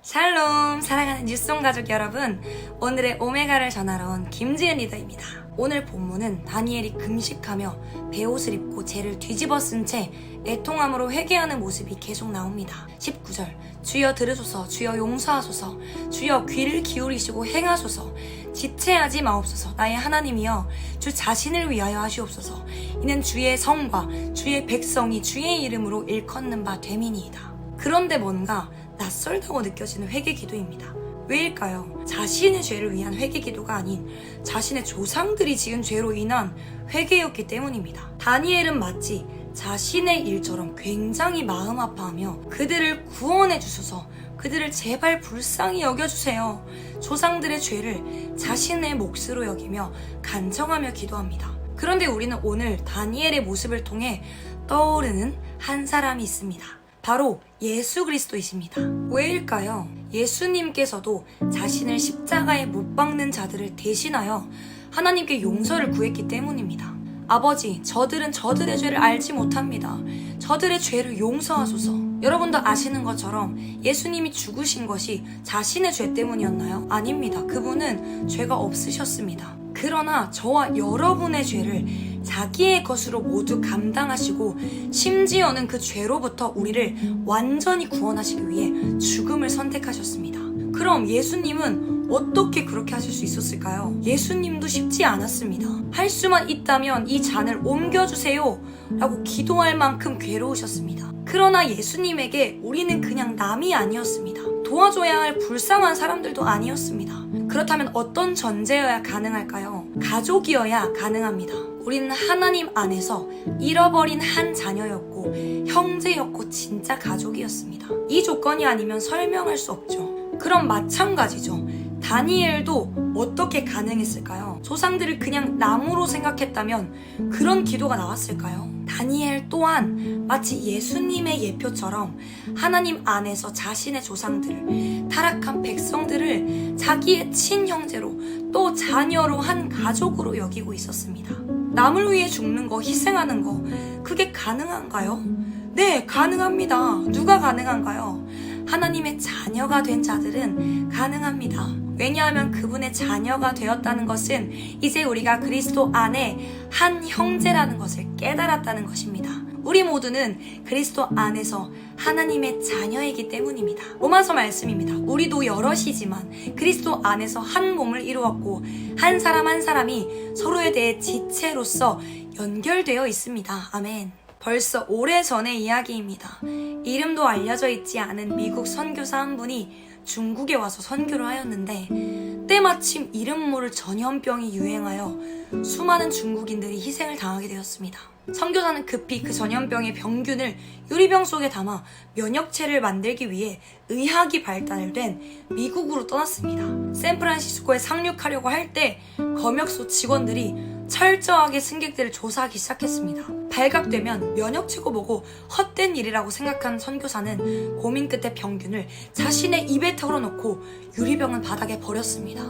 샬롬, 사랑하는 뉴송 가족 여러분, 오늘의 오메가를 전하러 온 김지은 리더입니다. 오늘 본문은 다니엘이 금식하며 베옷을 입고 죄를 뒤집어 쓴 채 애통함으로 회개하는 모습이 계속 나옵니다. 19절, 주여 들으소서, 주여 용서하소서, 주여 귀를 기울이시고 행하소서, 지체하지 마옵소서, 나의 하나님이여 주 자신을 위하여 하시옵소서. 이는 주의 성과 주의 백성이 주의 이름으로 일컫는 바 됨이니이다. 그런데 뭔가 낯설다고 느껴지는 회개 기도입니다. 왜일까요? 자신의 죄를 위한 회개 기도가 아닌 자신의 조상들이 지은 죄로 인한 회개였기 때문입니다. 다니엘은 마치 자신의 일처럼 굉장히 마음 아파하며 그들을 구원해 주소서, 그들을 제발 불쌍히 여겨주세요, 조상들의 죄를 자신의 몫으로 여기며 간청하며 기도합니다. 그런데 우리는 오늘 다니엘의 모습을 통해 떠오르는 한 사람이 있습니다. 바로 예수 그리스도이십니다. 왜일까요? 예수님께서도 자신을 십자가에 못 박는 자들을 대신하여 하나님께 용서를 구했기 때문입니다. 아버지, 저들은 저들의 죄를 알지 못합니다. 저들의 죄를 용서하소서. 여러분도 아시는 것처럼 예수님이 죽으신 것이 자신의 죄 때문이었나요? 아닙니다. 그분은 죄가 없으셨습니다. 그러나 저와 여러분의 죄를 자기의 것으로 모두 감당하시고 심지어는 그 죄로부터 우리를 완전히 구원하시기 위해 죽음을 선택하셨습니다. 그럼 예수님은 어떻게 그렇게 하실 수 있었을까요? 예수님도 쉽지 않았습니다. 할 수만 있다면 이 잔을 옮겨주세요 라고 기도할 만큼 괴로우셨습니다. 그러나 예수님에게 우리는 그냥 남이 아니었습니다. 도와줘야 할 불쌍한 사람들도 아니었습니다. 그렇다면 어떤 존재여야 가능할까요? 가족이어야 가능합니다. 우리는 하나님 안에서 잃어버린 한 자녀였고 형제였고 진짜 가족이었습니다. 이 조건이 아니면 설명할 수 없죠. 그럼 마찬가지죠. 다니엘도 어떻게 가능했을까요? 조상들을 그냥 나무로 생각했다면 그런 기도가 나왔을까요? 다니엘 또한 마치 예수님의 예표처럼 하나님 안에서 자신의 조상들을, 타락한 백성들을 자기의 친형제로 또 자녀로 한 가족으로 여기고 있었습니다. 남을 위해 죽는 거, 희생하는 거, 그게 가능한가요? 네, 가능합니다. 누가 가능한가요? 하나님의 자녀가 된 자들은 가능합니다. 왜냐하면 그분의 자녀가 되었다는 것은 이제 우리가 그리스도 안에 한 형제라는 것을 깨달았다는 것입니다. 우리 모두는 그리스도 안에서 하나님의 자녀이기 때문입니다. 로마서 말씀입니다. 우리도 여럿이지만 그리스도 안에서 한 몸을 이루었고 한 사람 한 사람이 서로에 대해 지체로서 연결되어 있습니다. 아멘. 벌써 오래전의 이야기입니다. 이름도 알려져 있지 않은 미국 선교사 한 분이 중국에 와서 선교를 하였는데 때마침 이름 모를 전염병이 유행하여 수많은 중국인들이 희생을 당하게 되었습니다. 선교사는 급히 그 전염병의 병균을 유리병 속에 담아 면역체를 만들기 위해 의학이 발달된 미국으로 떠났습니다. 샌프란시스코에 상륙하려고 할 때 검역소 직원들이 철저하게 승객들을 조사하기 시작했습니다. 발각되면 면역체고 뭐고 헛된 일이라고 생각한 선교사는 고민 끝에 병균을 자신의 입에 털어놓고 유리병은 바닥에 버렸습니다.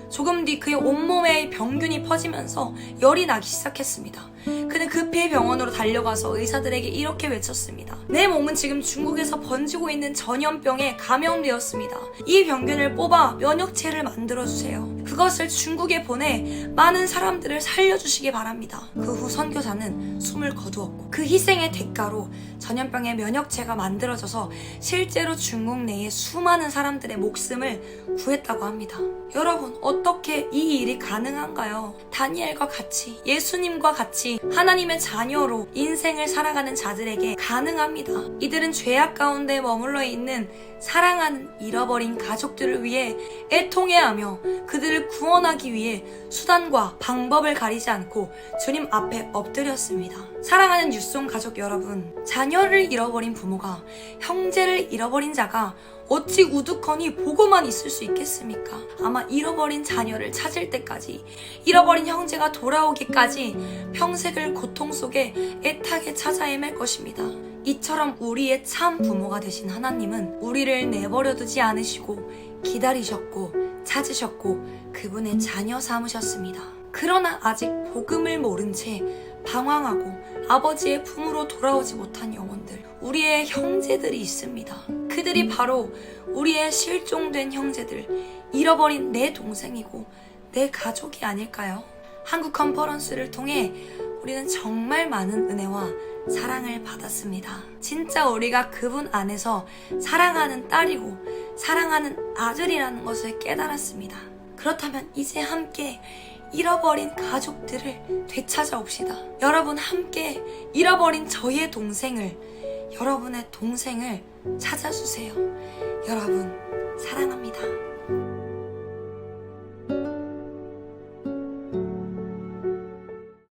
조금 뒤 그의 온몸에 병균이 퍼지면서 열이 나기 시작했습니다. 그는 급히 병원으로 달려가서 의사들에게 이렇게 외쳤습니다. 내 몸은 지금 중국에서 번지고 있는 전염병에 감염되었습니다. 이 병균을 뽑아 면역체를 만들어주세요. 그것을 중국에 보내 많은 사람들을 살려주시기 바랍니다. 그 후 선교사는 숨을 거두었고 그 희생의 대가로 전염병의 면역체가 만들어져서 실제로 중국 내에 수많은 사람들의 목숨을 구했다고 합니다. 여러분, 어떻게 이 일이 가능한가요? 다니엘과 같이, 예수님과 같이 하나님의 자녀로 인생을 살아가는 자들에게 가능합니다. 이들은 죄악 가운데 머물러 있는 사랑하는 잃어버린 가족들을 위해 애통해하며 그들을 구원하기 위해 수단과 방법을 가리지 않고 주님 앞에 엎드렸습니다. 사랑하는 뉴송 가족 여러분, 자녀를 잃어버린 부모가, 형제를 잃어버린 자가 어찌 우두커니 보고만 있을 수 있겠습니까? 아마 잃어버린 자녀를 찾을 때까지, 잃어버린 형제가 돌아오기까지 평생을 고통 속에 애타게 찾아 헤맬 것입니다. 이처럼 우리의 참 부모가 되신 하나님은 우리를 내버려두지 않으시고 기다리셨고 찾으셨고 그분의 자녀 삼으셨습니다. 그러나 아직 복음을 모른 채 방황하고 아버지의 품으로 돌아오지 못한 영혼들, 우리의 형제들이 있습니다. 그들이 바로 우리의 실종된 형제들, 잃어버린 내 동생이고 내 가족이 아닐까요? 한국 컨퍼런스를 통해 우리는 정말 많은 은혜와 사랑을 받았습니다. 진짜 우리가 그분 안에서 사랑하는 딸이고 사랑하는 아들이라는 것을 깨달았습니다. 그렇다면 이제 함께 잃어버린 가족들을 되찾아옵시다. 여러분 함께 잃어버린 저의 동생을, 여러분의 동생을 찾아주세요. 여러분 사랑합니다.